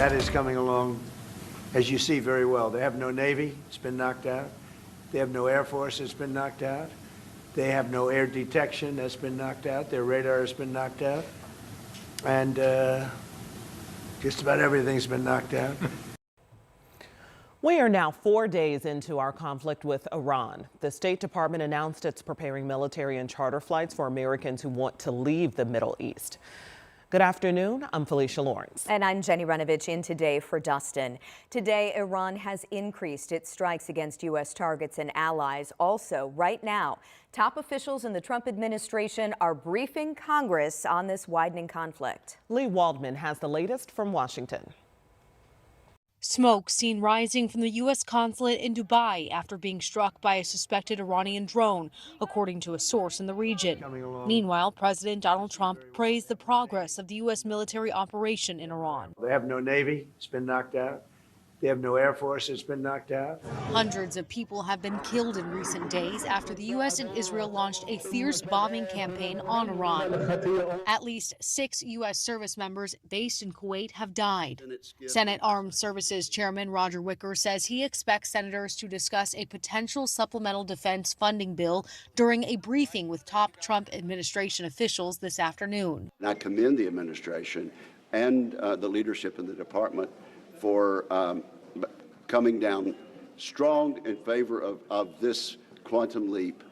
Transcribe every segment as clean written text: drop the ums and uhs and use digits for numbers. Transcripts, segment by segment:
That is coming along, as you see, very well. They have no Navy. It's been knocked out. They have no Air Force. It's been knocked out. They have no air detection. That's been knocked out. Their radar has been knocked out. And just about everything's been knocked out. We are now 4 days into our conflict with Iran. The State Department announced it's preparing military and charter flights for Americans who want to leave the Middle East. Good afternoon. I'm Felicia Lawrence. And I'm Jenny Renovich in today for Dustin. Today, Iran has increased its strikes against U.S. targets and allies. Also, right now, top officials in the Trump administration are briefing Congress on this widening conflict. Lee Waldman has the latest from Washington. Smoke seen rising from the U.S. consulate in Dubai after being struck by a suspected Iranian drone, according to a source in the region. Meanwhile, President Donald Trump praised the progress of the U.S. military operation in Iran. They have no Navy. It's been knocked out. They have no Air Force. It's been knocked out. Hundreds of people have been killed in recent days after the U.S. and Israel launched a fierce bombing campaign on Iran. At least 6 U.S. service members based in Kuwait have died. Senate Armed Services Chairman Roger Wicker says he expects senators to discuss a potential supplemental defense funding bill during a briefing with top Trump administration officials this afternoon. I commend the administration and the leadership in the department for coming down strong in favor of this quantum leap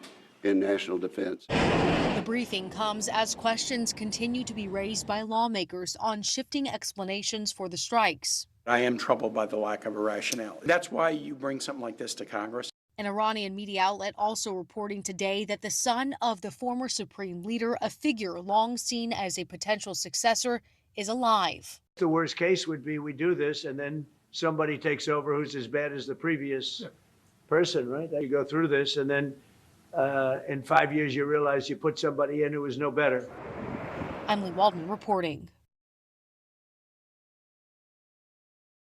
in national defense. The briefing comes as questions continue to be raised by lawmakers on shifting explanations for the strikes. I am troubled by the lack of a rationale. That's why you bring something like this to Congress. An Iranian media outlet also reporting today that the son of the former supreme leader, a figure long seen as a potential successor, is alive. The worst case would be we do this and then somebody takes over who's as bad as the previous person, right? You go through this and then in 5 years you realize you put somebody in who was no better. I'm Lee Waldman reporting.